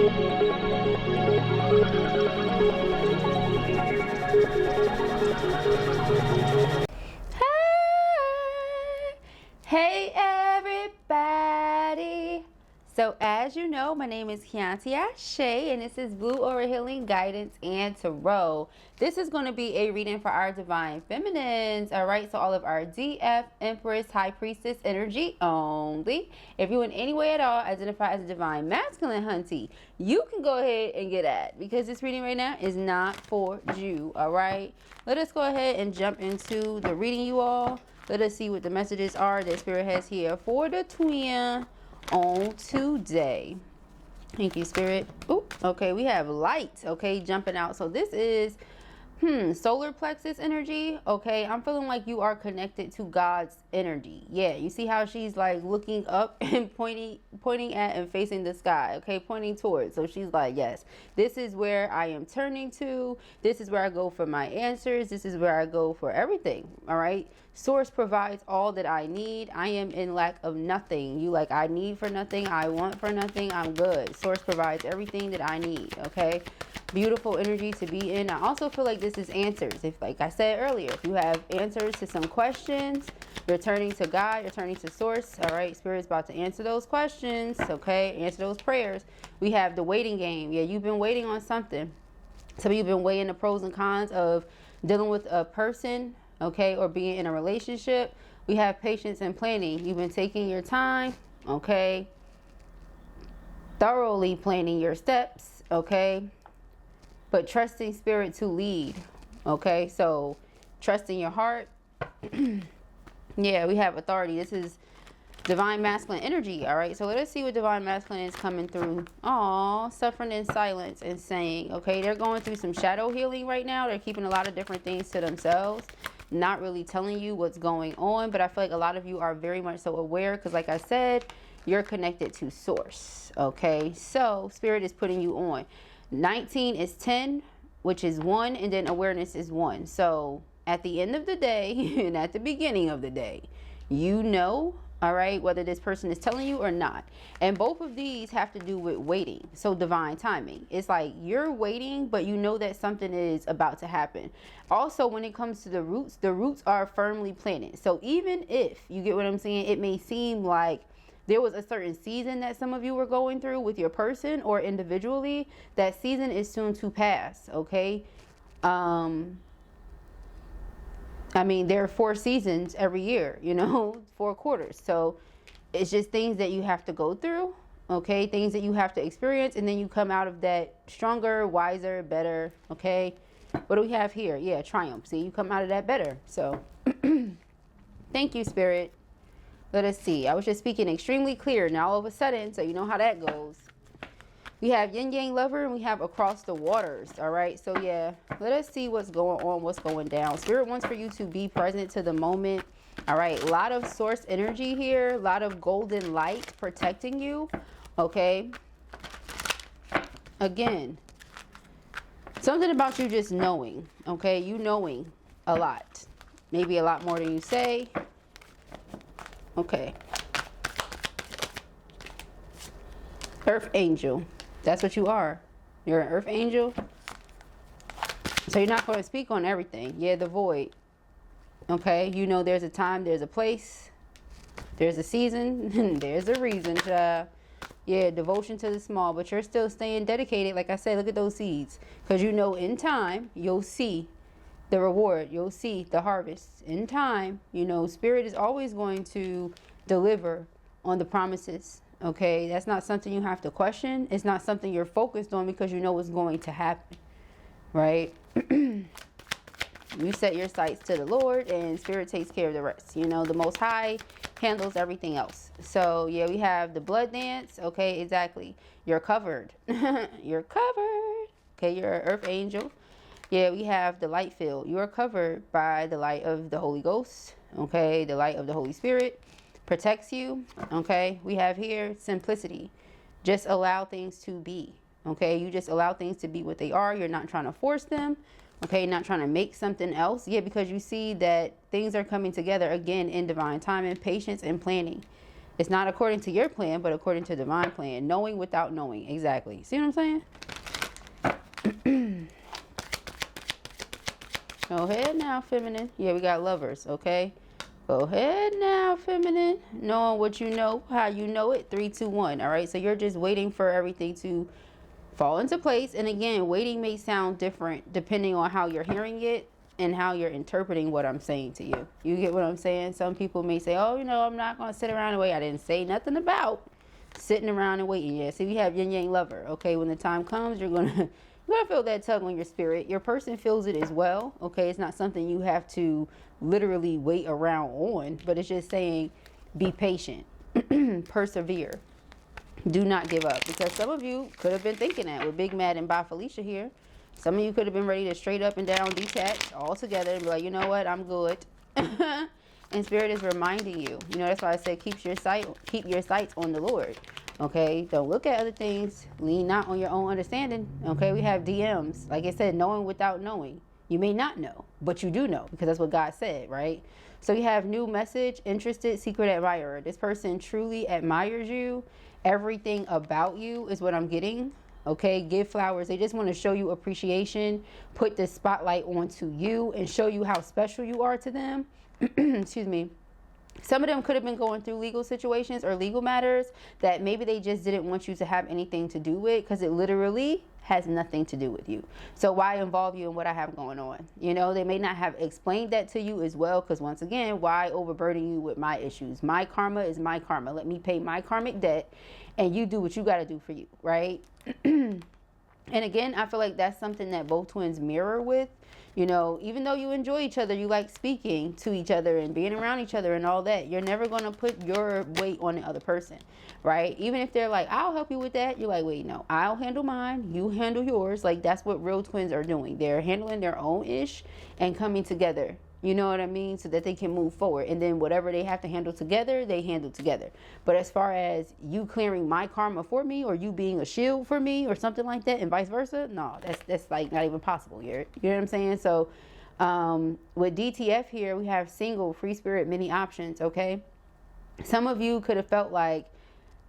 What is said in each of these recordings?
Hey everybody! So as you know, my name is Kianti Ayshea and this is Blue Aura Healing Guidance and Tarot. This is going to be a reading for our Divine Feminines, alright? So all of our DF, Empress, High Priestess energy only. If you in any way at all identify as a Divine Masculine, hunty, you can go ahead and get at, because this reading right now is not for you, alright? Let us go ahead and jump into the reading, you all. Let us see what the messages are that Spirit has here for the twin on today. Thank you, Spirit. Ooh, okay, we have light, okay, jumping out. So this is solar plexus energy. Okay, I'm feeling like you are connected to God's energy. Yeah, you see how she's like looking up and pointing at and facing the sky, okay, pointing towards. So she's like, yes, this is where I am turning to. This is where I go for my answers. This is where I go for everything. All right, Source provides all that I need. I am in lack of nothing. You like, I need for nothing, I want for nothing, I'm good. Source provides everything that I need. Okay, beautiful energy to be in. I also feel like this is answers. If, like I said earlier, if you have answers to some questions, you're turning to God, you're turning to Source. All right, Spirit's about to answer those questions. Okay, answer those prayers. We have the waiting game. Yeah, you've been waiting on something. Some of you have been weighing the pros and cons of dealing with a person, okay, or being in a relationship. We have patience and planning. You've been taking your time, okay, thoroughly planning your steps, okay, but trusting Spirit to lead. Okay, so trusting your heart. Yeah, we have authority. This is Divine Masculine energy. All right, so let us see what Divine Masculine is coming through. Aw, suffering in silence and saying, okay, they're going through some shadow healing right now. They're keeping a lot of different things to themselves, not really telling you what's going on. But I feel like a lot of you are very much so aware, because like I said, you're connected to Source. Okay, so Spirit is putting you on. 19 is 10, which is 1, and then awareness is 1. So at the end of the day and at the beginning of the day, you know, all right, whether this person is telling you or not. And both of these have to do with waiting. So divine timing. It's like you're waiting, but you know that something is about to happen. Also, when it comes to the roots are firmly planted. So even if, you get what I'm saying, it may seem like there was a certain season that some of you were going through with your person or individually, that season is soon to pass, okay? I mean, there are 4 seasons every year, you know, 4 quarters. So it's just things that you have to go through, okay? Things that you have to experience, and then you come out of that stronger, wiser, better, okay? What do we have here? Yeah, triumph. See, you come out of that better. So thank you, Spirit. Let us see. I was just speaking extremely clear. Now all of a sudden, so you know how that goes. We have Yin Yang Lover and we have Across the Waters. All right. So yeah, let us see what's going on, what's going down. Spirit wants for you to be present to the moment. All right. A lot of Source energy here. A lot of golden light protecting you. Okay. Again, something about you just knowing. Okay. You knowing a lot. Maybe a lot more than you say. Okay. Earth Angel. That's what you are. You're an Earth Angel. So you're not going to speak on everything. Yeah, the void. Okay. You know there's a time, there's a place, there's a season, there's a reason. Yeah, devotion to the small. But you're still staying dedicated. Like I said, look at those seeds. Because you know in time, you'll see the reward. You'll see the harvest. In time, you know, Spirit is always going to deliver on the promises. Okay, that's not something you have to question. It's not something you're focused on, because you know what's going to happen, right? You set your sights to the Lord and Spirit takes care of the rest. You know, the Most High handles everything else. So yeah, we have the blood dance. Okay, exactly. You're covered. You're covered. Okay, you're an Earth Angel. Yeah, we have the light field. You are covered by the light of the Holy Ghost. Okay, the light of the Holy Spirit protects you. Okay, we have here simplicity. Just allow things to be. Okay, you just allow things to be what they are. You're not trying to force them. Okay, not trying to make something else. Yeah, because you see that things are coming together again in divine time and patience and planning. It's not according to your plan, but according to divine plan. Knowing without knowing. Exactly. See what I'm saying? Go ahead now, feminine. Yeah, we got lovers, okay? Go ahead now, feminine. Knowing what you know, how you know it. 3, 2, 1. All right, so you're just waiting for everything to fall into place. And again, waiting may sound different depending on how you're hearing it and how you're interpreting what I'm saying to you. You get what I'm saying? Some people may say, oh, you know, I'm not going to sit around and wait. I didn't say nothing about sitting around and waiting. Yeah, so we have yin yang lover. Okay, when the time comes, you're going to feel that tug on your spirit. Your person feels it as well. Okay, it's not something you have to literally wait around on, but it's just saying be patient, persevere, do not give up. Because some of you could have been thinking that with Big Mad and Bye Felicia here. Some of you could have been ready to straight up and down detach altogether and be like, you know what, I'm good. And Spirit is reminding you. You know, that's why I said keep your sights on the Lord. Okay, don't look at other things. Lean not on your own understanding. Okay, we have DMs. Like I said, knowing without knowing. You may not know, but you do know because that's what God said, right? So you have new message, interested, secret admirer. This person truly admires you. Everything about you is what I'm getting. Okay, give flowers. They just want to show you appreciation, put the spotlight onto you and show you how special you are to them. Excuse me. Some of them could have been going through legal situations or legal matters that maybe they just didn't want you to have anything to do with because it literally has nothing to do with you. So why involve you in what I have going on? You know, they may not have explained that to you as well because once again, why overburden you with my issues? My karma is my karma. Let me pay my karmic debt and you do what you got to do for you, right? And again, I feel like that's something that both twins mirror with. You know, even though you enjoy each other, you like speaking to each other and being around each other and all that, you're never going to put your weight on the other person, right? Even if they're like, I'll help you with that. You're like, wait, no, I'll handle mine. You handle yours. Like, that's what real twins are doing. They're handling their own ish and coming together. You know what I mean? So that they can move forward. And then whatever they have to handle together, they handle together. But as far as you clearing my karma for me or you being a shield for me or something like that and vice versa, no, that's like not even possible. You know what I'm saying? So with DTF here, we have single, free spirit, many options, okay? Some of you could have felt like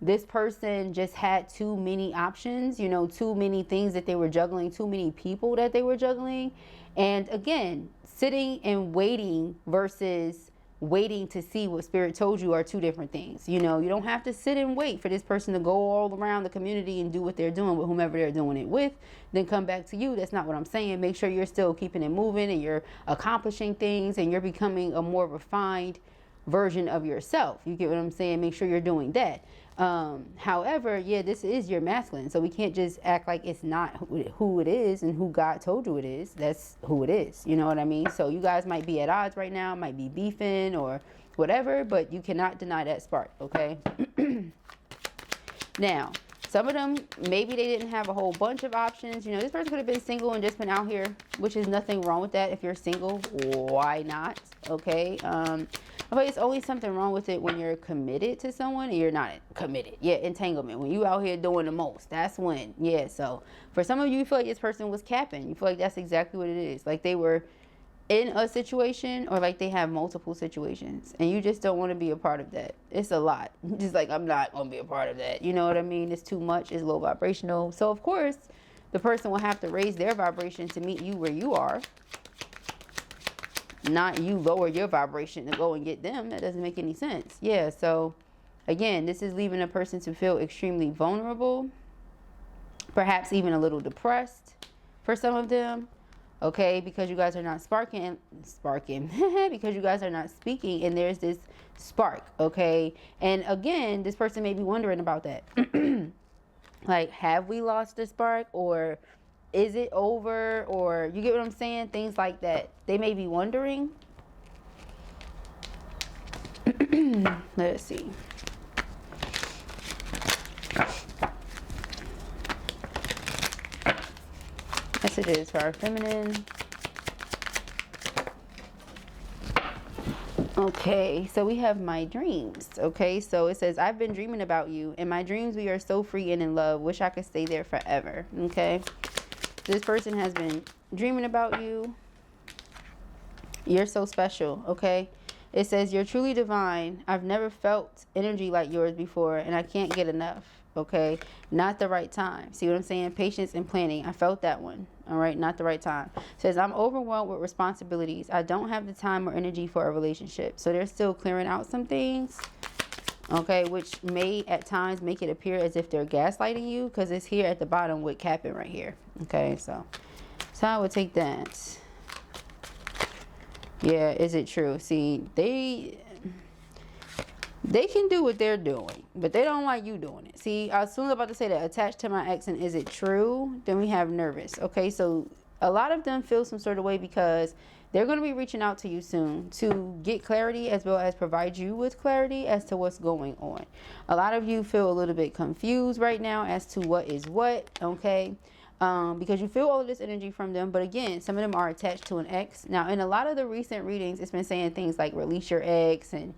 this person just had too many options, you know, too many things that they were juggling, too many people that they were juggling. And again, sitting and waiting versus waiting to see what Spirit told you are two different things. You know, you don't have to sit and wait for this person to go all around the community and do what they're doing with whomever they're doing it with, then come back to you. That's not what I'm saying. Make sure you're still keeping it moving and you're accomplishing things and you're becoming a more refined version of yourself. You get what I'm saying? Make sure you're doing that. However, yeah, this is your masculine, so we can't just act like it's not who it is and who God told you it is. That's who it is. You know what I mean? So you guys might be at odds right now, might be beefing or whatever, but you cannot deny that spark, okay? Now, some of them, maybe they didn't have a whole bunch of options. You know, this person could have been single and just been out here, which is nothing wrong with that. If you're single, why not? Okay. But it's always something wrong with it when you're committed to someone and you're not committed. Yeah, entanglement. When you out here doing the most, that's when. Yeah, so for some of you, you feel like this person was capping. You feel like that's exactly what it is. Like they were in a situation or like they have multiple situations and you just don't want to be a part of that. It's a lot. Just like, I'm not going to be a part of that. You know what I mean? It's too much. It's low vibrational. So of course, the person will have to raise their vibration to meet you where you are. Not you lower your vibration to go and get them. That doesn't make any sense. Yeah, so again, this is leaving a person to feel extremely vulnerable, perhaps even a little depressed for some of them, okay, because you guys are not sparking, because you guys are not speaking, and there's this spark, okay? And again, this person may be wondering about that. Like, have we lost the spark, or is it over, or you get what I'm saying? Things like that. They may be wondering. Let's see. Messages for our feminine. Okay, so we have my dreams. Okay, so it says, I've been dreaming about you. In my dreams, we are so free and in love. Wish I could stay there forever. Okay. This person has been dreaming about you. You're so special, okay? It says, you're truly divine. I've never felt energy like yours before, and I can't get enough. Okay, not the right time. See what I'm saying? Patience and planning. I felt that one. All right, not the right time. It says, I'm overwhelmed with responsibilities. I don't have the time or energy for a relationship. So they're still clearing out some things. Okay, which may at times make it appear as if they're gaslighting you, because it's here at the bottom with capping right here. Okay, so I would take that. Yeah, is it true? See, they can do what they're doing, but they don't like you doing it. See, I was soon about to say that, attached to my ex, and is it true? Then we have nervous. Okay, so a lot of them feel some sort of way because they're going to be reaching out to you soon to get clarity, as well as provide you with clarity as to what's going on. A lot of you feel a little bit confused right now as to what is what, okay? Because you feel all of this energy from them. But again, some of them are attached to an ex. Now, in a lot of the recent readings, it's been saying things like release your ex and,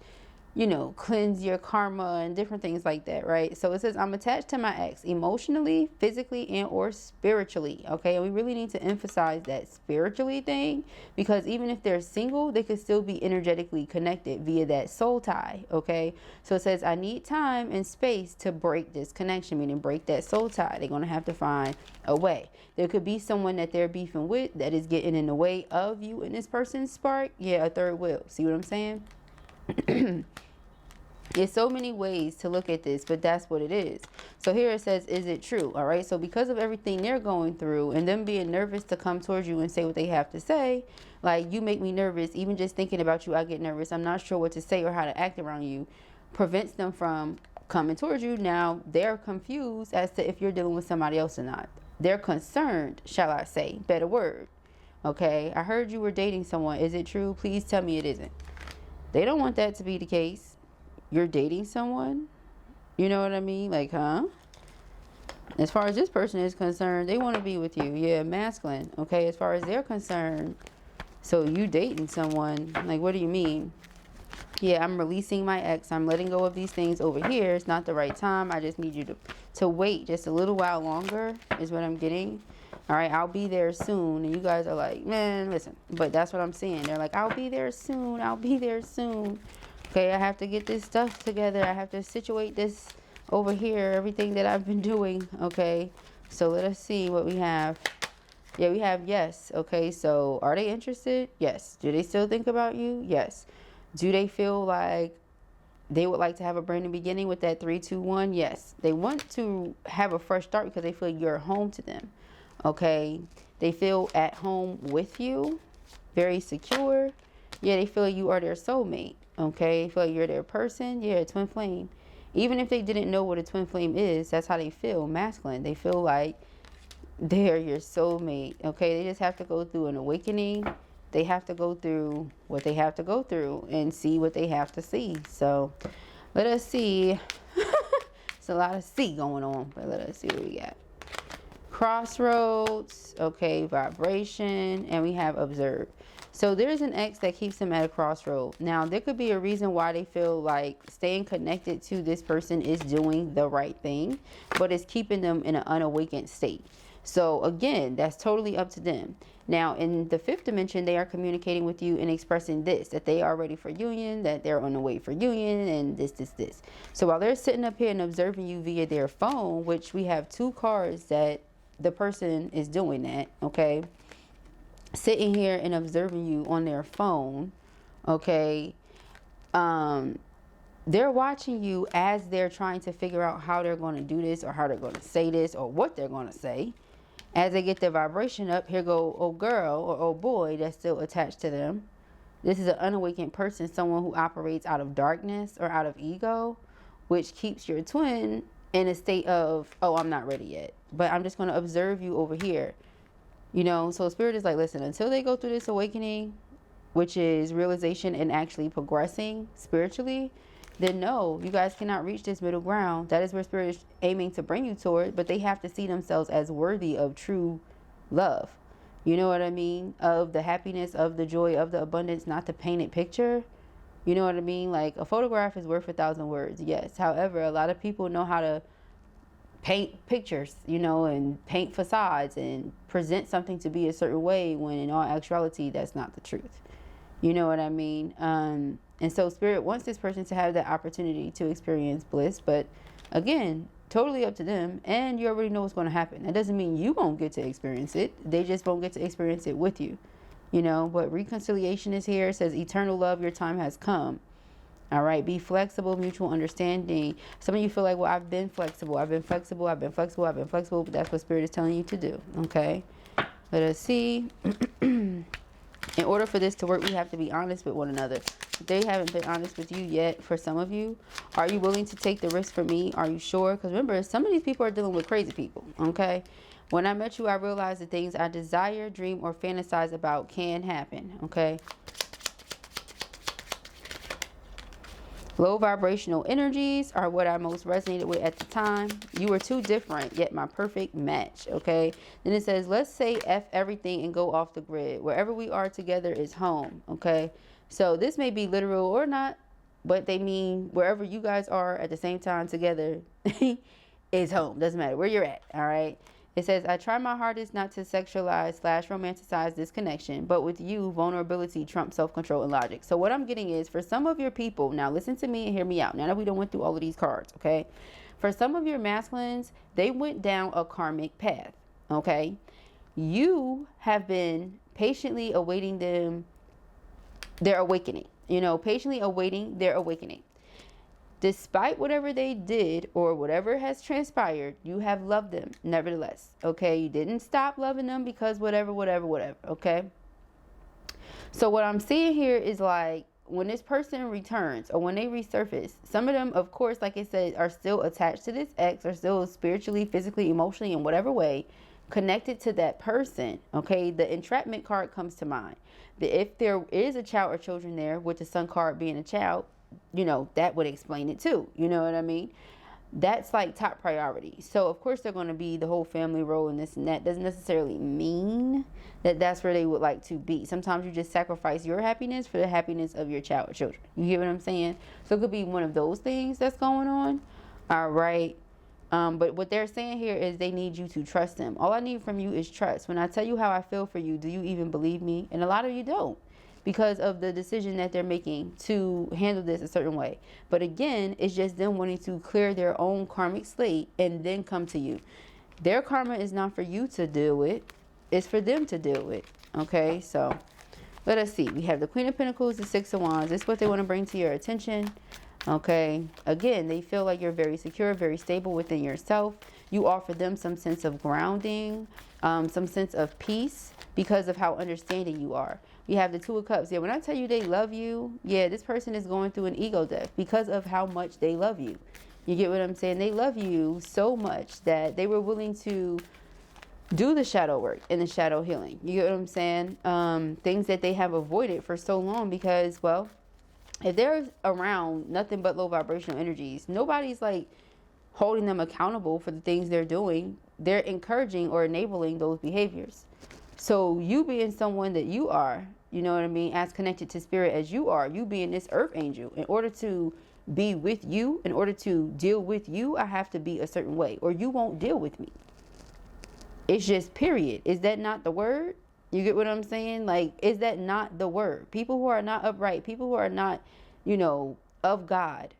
you know, cleanse your karma and different things like that, right? So it says, I'm attached to my ex emotionally, physically, and or spiritually, okay? And we really need to emphasize that spiritually thing, because even if they're single, they could still be energetically connected via that soul tie, okay? So it says, I need time and space to break this connection, meaning break that soul tie. They're going to have to find a way. There could be someone that they're beefing with that is getting in the way of you and this person's spark. Yeah, a third wheel. See what I'm saying? There's so many ways to look at this, but that's what it is. So here it says, is it true? All right. So because of everything they're going through and them being nervous to come towards you and say what they have to say, like, you make me nervous. Even just thinking about you, I get nervous. I'm not sure what to say or how to act around you, prevents them from coming towards you. Now they're confused as to if you're dealing with somebody else or not. They're concerned, shall I say, better word. Okay. I heard you were dating someone. Is it true? Please tell me it isn't. They don't want that to be the case. You're dating someone? You know what I mean? Like, huh? As far as this person is concerned, they want to be with you. Yeah, masculine. Okay, as far as they're concerned. So you dating someone. Like, what do you mean? Yeah, I'm releasing my ex. I'm letting go of these things over here. It's not the right time. I just need you to wait just a little while longer is what I'm getting. All right, I'll be there soon. And you guys are like, man, listen. But that's what I'm seeing. They're like, I'll be there soon. I'll be there soon. Okay, I have to get this stuff together. I have to situate this over here, everything that I've been doing. Okay, so let us see what we have. Yeah, we have yes. Okay, so are they interested? Yes. Do they still think about you? Yes. Do they feel like they would like to have a brand new beginning with that 3, 2, 1? Yes. They want to have a fresh start because they feel you're home to them. Okay, they feel at home with you, very secure. Yeah, they feel you are their soulmate. Okay, they feel like you're their person. Yeah, twin flame. Even if they didn't know what a twin flame is, that's how they feel, masculine. They feel like they're your soulmate. Okay, they just have to go through an awakening. They have to go through what they have to go through and see what they have to see. So let us see. It's a lot of see going on, but let us see what we got. Crossroads, okay, vibration, and we have observe. So there's an ex that keeps them at a crossroad. Now, there could be a reason why they feel like staying connected to this person is doing the right thing, but it's keeping them in an unawakened state. So again, that's totally up to them. Now, in the 5th dimension, they are communicating with you and expressing this, that they are ready for union, that they're on the way for union, and this. So while they're sitting up here and observing you via their phone, which we have 2 cards that the person is doing that, okay? Sitting here and observing you on their phone, okay? They're watching you as they're trying to figure out how they're going to do this, or how they're going to say this, or what they're going to say. As they get their vibration up, here go old girl or old boy that's still attached to them. This is an unawakened person, someone who operates out of darkness or out of ego, which keeps your twin in a state of, oh, I'm not ready yet, but I'm just going to observe you over here. You know, so spirit is like, listen, until they go through this awakening, which is realization and actually progressing spiritually, then no, you guys cannot reach this middle ground. That is where spirit is aiming to bring you toward, but they have to see themselves as worthy of true love. You know what I mean? Of the happiness, of the joy, of the abundance, not the painted picture. You know what I mean? Like, a photograph is worth 1,000 words. Yes. However, a lot of people know how to paint pictures, you know, and paint facades and present something to be a certain way when in all actuality, that's not the truth. You know what I mean? And so Spirit wants this person to have that opportunity to experience bliss. But again, totally up to them. And you already know what's going to happen. That doesn't mean you won't get to experience it. They just won't get to experience it with you. You know, but reconciliation is here. It says, eternal love, your time has come. All right, be flexible, mutual understanding. Some of you feel like, well, I've been flexible. I've been flexible. I've been flexible. I've been flexible. But that's what Spirit is telling you to do. Okay, let us see. In order for this to work, we have to be honest with one another. If they haven't been honest with you yet, for some of you, are you willing to take the risk for me? Are you sure? Because remember, some of these people are dealing with crazy people. Okay. When I met you, I realized the things I desire, dream, or fantasize about can happen. Okay. Low vibrational energies are what I most resonated with at the time. You were too different, yet my perfect match. Okay. Then it says, let's say F everything and go off the grid. Wherever we are together is home. Okay. So this may be literal or not, but they mean wherever you guys are at the same time together is home. Doesn't matter where you're at. All right. It says, I try my hardest not to sexualize / romanticize this connection, but with you, vulnerability trumps self-control and logic. So what I'm getting is, for some of your people, now listen to me and hear me out. Now that we don't went through all of these cards, okay? For some of your masculines, they went down a karmic path, okay? You have been patiently awaiting their awakening, you know, patiently awaiting their awakening. Despite whatever they did or whatever has transpired, you have loved them nevertheless. Okay. You didn't stop loving them because whatever. Okay. So what I'm seeing here is like when this person returns or when they resurface, some of them, of course, like I said, are still attached to this ex, are still spiritually, physically, emotionally, in whatever way connected to that person. Okay. The entrapment card comes to mind. If there is a child or children there, with the sun card being a child, you know, that would explain it too. You know what I mean? That's like top priority. So of course they're going to be the whole family role and this and that. Doesn't necessarily mean that that's where they would like to be. Sometimes you just sacrifice your happiness for the happiness of your child or children. You get what I'm saying? So it could be one of those things that's going on. All right. But what they're saying here is they need you to trust them. All I need from you is trust. When I tell you how I feel for you, do you even believe me? And a lot of you don't, because of the decision that they're making to handle this a certain way. But again, it's just them wanting to clear their own karmic slate and then come to you. Their karma is not for you to deal with. It's for them to deal with. Okay, so let us see. We have the Queen of Pentacles, the Six of Wands. This is what they want to bring to your attention. Okay, again, they feel like you're very secure, very stable within yourself. You offer them some sense of grounding, some sense of peace because of how understanding you are. We have the Two of Cups. Yeah, when I tell you they love you, yeah, this person is going through an ego death because of how much they love you. You get what I'm saying? They love you so much that they were willing to do the shadow work and the shadow healing. You get what I'm saying? Things that they have avoided for so long because, well, if they're around nothing but low vibrational energies, nobody's like holding them accountable for the things they're doing. They're encouraging or enabling those behaviors. So you being someone that you are, you know what I mean, as connected to spirit as you are, you being this earth angel, in order to be with you, in order to deal with you, I have to be a certain way or you won't deal with me. It's just period. Is that not the word? You get what I'm saying? Like, is that not the word? People who are not upright, people who are not, you know, of God,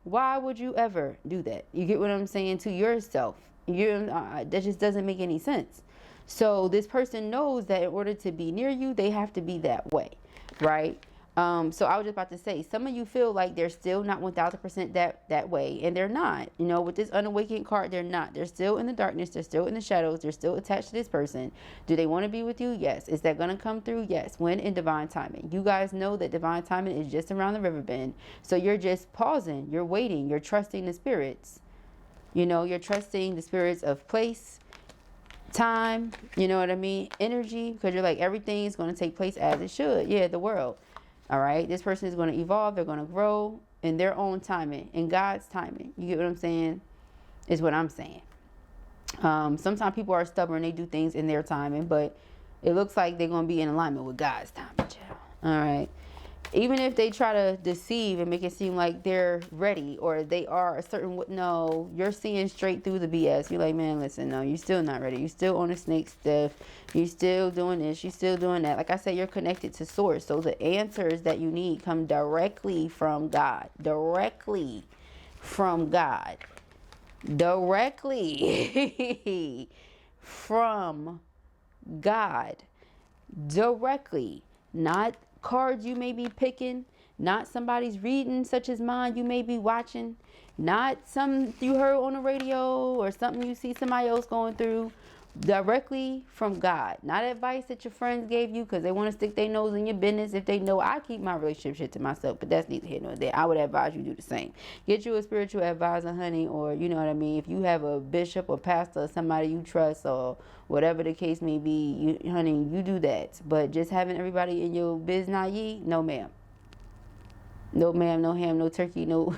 why would you ever do that? You get what I'm saying? To yourself. That just doesn't make any sense. So this person knows that in order to be near you, they have to be that way, right? So I was just about to say, some of you feel like they're still not 1000% that way, and they're not. You know, with this unawakened card, they're not. They're still in the darkness. They're still in the shadows. They're still attached to this person. Do they want to be with you? Yes. Is that going to come through? Yes. When? In divine timing. You guys know that divine timing is just around the river bend. So you're just pausing. You're waiting. You're trusting the spirits. You know, you're trusting the spirits of place, time, you know what I mean? Energy, because you're like, everything is going to take place as it should. Yeah, the world. All right, this person is going to evolve. They're going to grow in their own timing, in God's timing. You get what I'm saying? Is what I'm saying. Sometimes people are stubborn. They do things in their timing, but it looks like they're going to be in alignment with God's timing, child. All right. Even if they try to deceive and make it seem like they're ready or they are a certain, no, you're seeing straight through the BS. You're like, man, listen, no, you're still not ready. You're still on the snake stuff. You're still doing this. You're still doing that. Like I said, you're connected to source. So the answers that you need come directly from God. Directly from God. Directly from God. Directly. Not cards you may be picking, not somebody's reading such as mine you may be watching, not some you heard on the radio or something you see somebody else going through. Directly from God. Not advice that your friends gave you because they want to stick their nose in your business. If they know, I keep my relationship shit to myself, but that's neither here nor there. I would advise you do the same. Get you a spiritual advisor, honey, or you know what I mean. If you have a bishop or pastor or somebody you trust or whatever the case may be, honey, you do that. But just having everybody in your biz naive, no ma'am. No ma'am, no ham, no turkey, no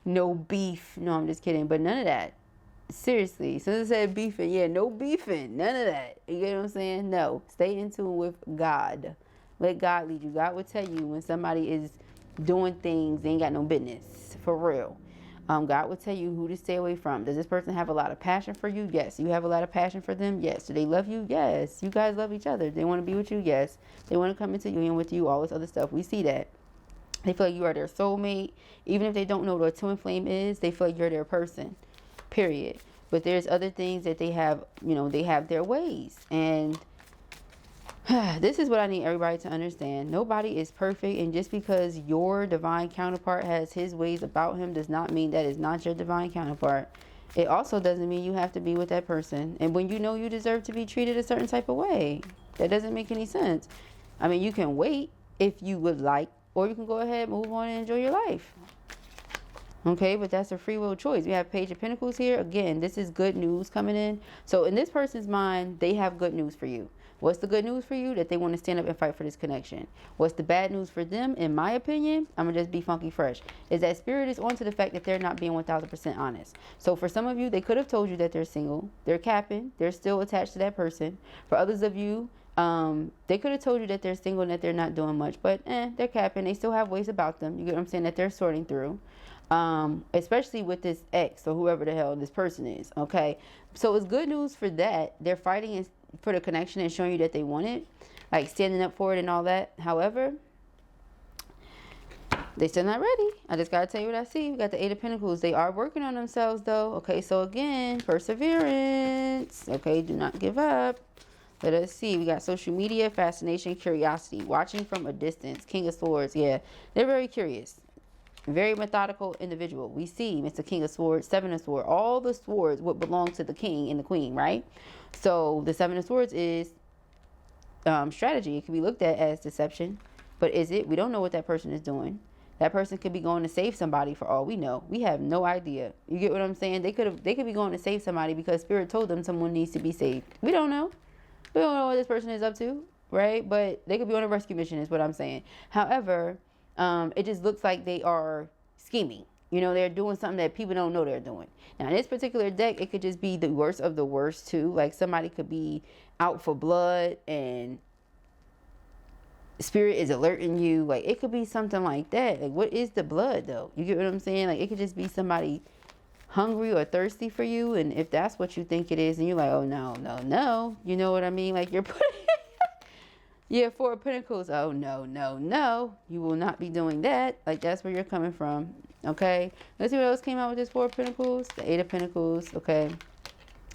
no beef. No, I'm just kidding. But none of that. Seriously, since I said beefing, yeah, no beefing, none of that. You get what I'm saying? No, stay in tune with God. Let God lead you. God will tell you when somebody is doing things they ain't got no business, for real. God will tell you who to stay away from. Does this person have a lot of passion for you? Yes. You have a lot of passion for them? Yes. Do they love you? Yes. You guys love each other. They want to be with you? Yes. They want to come into union with you, all this other stuff. We see that. They feel like you are their soulmate. Even if they don't know what a twin flame is, they feel like you're their person. Period. But there's other things that they have, they have their ways. And this is what I need everybody to understand. Nobody is perfect. And just because your divine counterpart has his ways about him does not mean that is not your divine counterpart. It also doesn't mean you have to be with that person. And when you know you deserve to be treated a certain type of way, that doesn't make any sense. I mean, you can wait if you would like, or you can go ahead, move on, and enjoy your life. Okay, but that's a free will choice. We have Page of Pentacles here. Again, this is good news coming in. So in this person's mind, they have good news for you. What's the good news for you? That they want to stand up and fight for this connection. What's the bad news for them? In my opinion, I'm going to just be funky fresh, is that Spirit is onto the fact that they're not being 1000% honest. So for some of you, they could have told you that they're single. They're capping. They're still attached to that person. For others of you, they could have told you that they're single and that they're not doing much. But they're capping. They still have ways about them. You get what I'm saying? That they're sorting through. Especially with this ex or whoever the hell this person is. Okay, so it's good news for that. They're fighting for the connection and showing you that they want it, like standing up for it and all that. However, they still not ready. I just gotta tell you what I see. We got the Eight of Pentacles. They are working on themselves though. Okay, so again, perseverance. Okay, do not give up. Let us see. We got social media, fascination, curiosity, watching from a distance. King of Swords. Yeah, they're very curious. Very methodical individual. We see Mr. King of Swords, Seven of Swords. All the swords would belong to the king and the queen, right? So the Seven of Swords is strategy. It can be looked at as deception. But is it? We don't know what that person is doing. That person could be going to save somebody for all we know. We have no idea. You get what I'm saying? They could be going to save somebody because Spirit told them someone needs to be saved. We don't know. We don't know what this person is up to, right? But they could be on a rescue mission is what I'm saying. However, it just looks like they are scheming. They're doing something that people don't know they're doing. Now, in this particular deck, it could just be the worst of the worst, too. Like, somebody could be out for blood and Spirit is alerting you. Like, it could be something like that. Like, what is the blood, though? You get what I'm saying? Like, it could just be somebody hungry or thirsty for you. And if that's what you think it is, and you're like, oh, no. You know what I mean? Like, you're putting... Yeah, Four of Pentacles. Oh, no. You will not be doing that. Like, that's where you're coming from. Okay. Let's see what else came out with this Four of Pentacles. The Eight of Pentacles. Okay.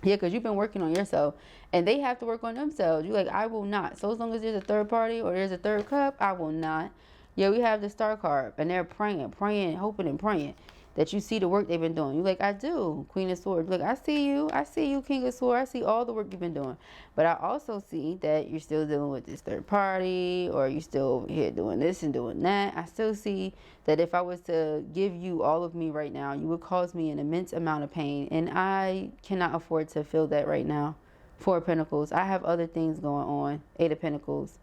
Yeah, because you've been working on yourself. And they have to work on themselves. You're like, I will not. So as long as there's a third party or there's a third cup, I will not. Yeah, we have the Star card. And they're praying, hoping and praying that you see the work they've been doing. You're like, I do. Queen of Swords. Look, I see you, King of Swords. I see all the work you've been doing. But I also see that you're still dealing with this third party, or you're still over here doing this and doing that. I still see that if I was to give you all of me right now, you would cause me an immense amount of pain. And I cannot afford to feel that right now. Four of Pentacles. I have other things going on. Eight of Pentacles.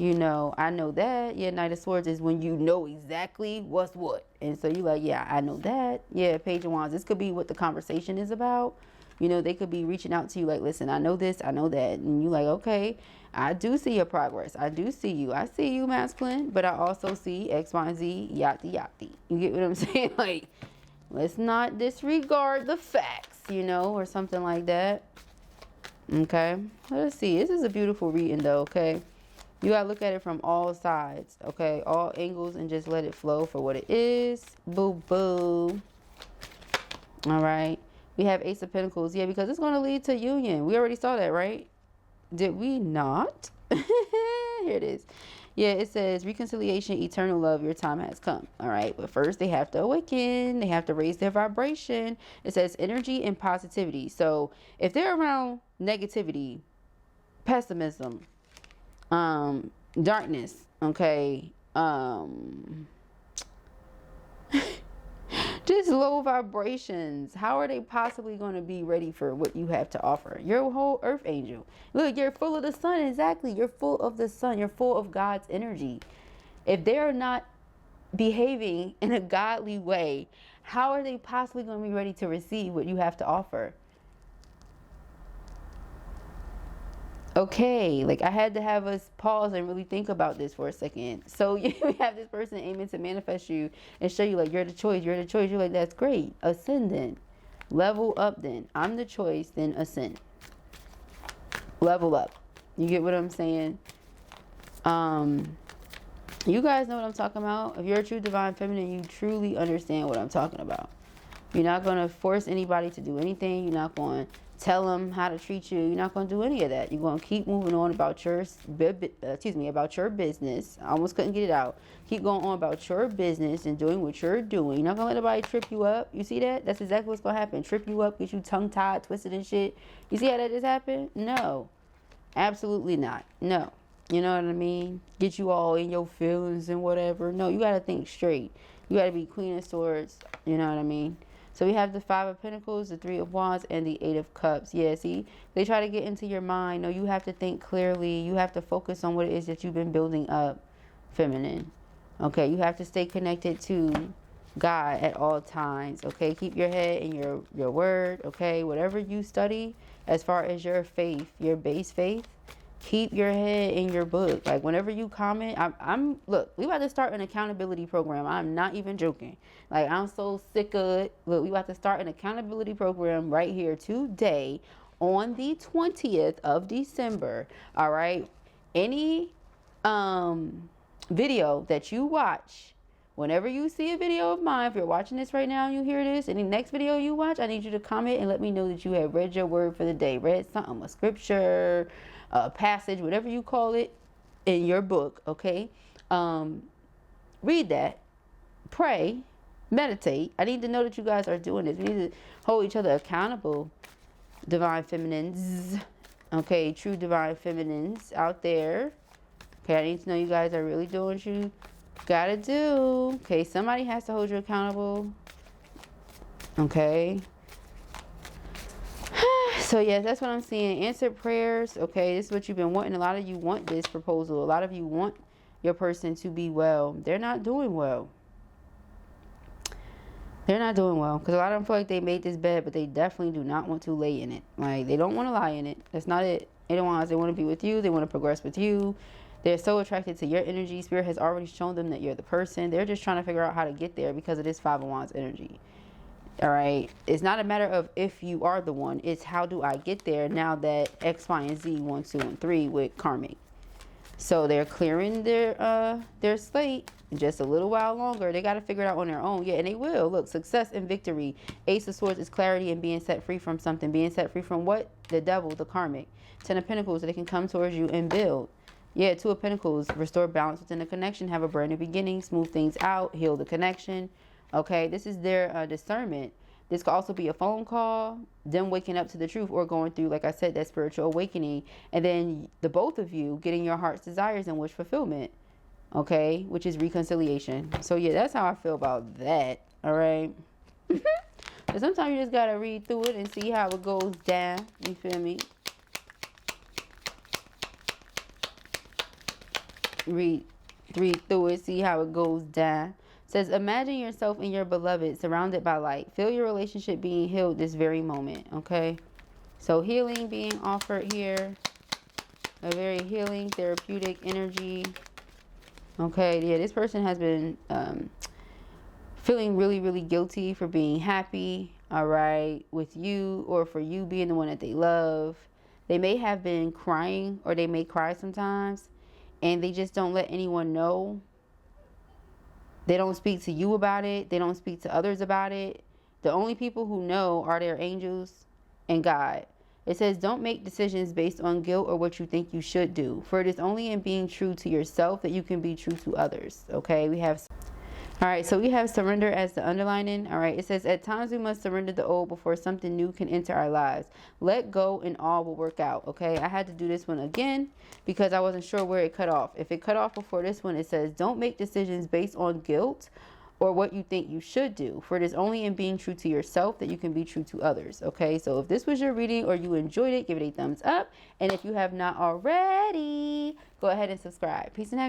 I know that. Yeah, Knight of Swords is when you know exactly what's what. And so you're like, yeah, I know that. Yeah, Page of Wands. This could be what the conversation is about. You know, they could be reaching out to you like, listen, I know this, I know that. And you like, okay, I do see your progress. I do see you. I see you, masculine. But I also see X, Y, and Z, yachty, yachty. You get what I'm saying? Like, let's not disregard the facts, you know, or something like that. Okay. Let's see. This is a beautiful reading, though, okay? You got to look at it from all sides, okay? All angles, and just let it flow for what it is. Boo, boo. All right. We have Ace of Pentacles. Yeah, because it's going to lead to union. We already saw that, right? Did we not? Here it is. Yeah, it says reconciliation, eternal love, your time has come. All right. But first they have to awaken. They have to raise their vibration. It says energy and positivity. So if they're around negativity, pessimism, darkness, okay, just low vibrations, how are they possibly going to be ready for what you have to offer? You're a whole earth angel. Look, you're full of the sun. Exactly. You're full of the sun. You're full of God's energy. If they're not behaving in a godly way, how are they possibly going to be ready to receive what you have to offer? Okay, like I had to have us pause and really think about this for a second. So you have this person aiming to manifest you and show you like you're the choice, you're the choice. You're like, that's great. Ascendant. Level up then. I'm the choice, then ascend. Level up. You get what I'm saying? You guys know what I'm talking about. If you're a true divine feminine, you truly understand what I'm talking about. You're not going to force anybody to do anything. You're not going to tell them how to treat you. You're not going to do any of that. You're going to keep moving on about your, about your business. I almost couldn't get it out. Keep going on about your business and doing what you're doing. You're not going to let nobody trip you up. You see that? That's exactly what's going to happen. Trip you up, get you tongue-tied, twisted and shit. You see how that just happened? No. Absolutely not. No. You know what I mean? Get you all in your feelings and whatever. No, you got to think straight. You got to be Queen of Swords. You know what I mean? So we have the Five of Pentacles, the Three of Wands, and the Eight of Cups. Yeah, see, they try to get into your mind. No, you have to think clearly. You have to focus on what it is that you've been building up, feminine. Okay, you have to stay connected to God at all times. Okay, keep your head in your word. Okay, whatever you study as far as your faith, your base faith, keep your head in your book. Like whenever you comment, look, we about to start an accountability program. I'm not even joking. Like I'm so sick of it. Look, we about to start an accountability program right here today on the 20th of December. All right. Any video that you watch, whenever you see a video of mine, if you're watching this right now and you hear this, any next video you watch, I need you to comment and let me know that you have read your word for the day. Read something, a scripture, a passage, whatever you call it in your book, okay? Read that, pray, meditate. I need to know that you guys are doing this. We need to hold each other accountable, divine feminines, okay? True divine feminines out there. Okay, I need to know you guys are really doing what you gotta do. Okay, somebody has to hold you accountable. Okay. So yes, that's what I'm seeing. Answered prayers. Okay, this is what you've been wanting. A lot of you want this proposal. A lot of you want your person to be well. They're not doing well. They're not doing well because a lot of them feel like they made this bed, but they definitely do not want to lay in it. Like they don't want to lie in it. That's not it. They don't want. They want to be with you. They want to progress with you. They're so attracted to your energy. Spirit has already shown them that you're the person. They're just trying to figure out how to get there because of this Five of Wands energy. All right. It's not a matter of if you are the one. It's how do I get there now that X, Y, and Z, 1, 2, and 3 with karmic. So they're clearing their slate just a little while longer. They got to figure it out on their own. Yeah, and they will. Look, success and victory. Ace of Swords is clarity and being set free from something. Being set free from what? The devil, the karmic. Ten of Pentacles, so they can come towards you and build. Yeah, Two of Pentacles, restore balance within the connection, have a brand new beginning, smooth things out, heal the connection. Okay, this is their discernment. This could also be a phone call, them waking up to the truth, or going through, like I said, that spiritual awakening. And then the both of you getting your heart's desires and wish fulfillment. Okay, which is reconciliation. So yeah, that's how I feel about that. All right. But sometimes you just got to read through it and see how it goes down. You feel me? Read through it, see how it goes down. Says, imagine yourself and your beloved surrounded by light. Feel your relationship being healed this very moment, okay? So healing being offered here. A very healing, therapeutic energy. Okay, yeah, this person has been feeling really, really guilty for being happy, all right, with you, or for you being the one that they love. They may have been crying, or they may cry sometimes, and they just don't let anyone know. They don't speak to you about it. They don't speak to others about it. The only people who know are their angels and God. It says, don't make decisions based on guilt or what you think you should do. For it is only in being true to yourself that you can be true to others. Okay, we have... All right, so we have surrender as the underlining. All right, it says, at times we must surrender the old before something new can enter our lives. Let go and all will work out. Okay, I had to do this one again because I wasn't sure where it cut off. If it cut off before this one, it says, don't make decisions based on guilt or what you think you should do. For it is only in being true to yourself that you can be true to others. Okay, so if this was your reading or you enjoyed it, give it a thumbs up. And if you have not already, go ahead and subscribe. Peace and happiness.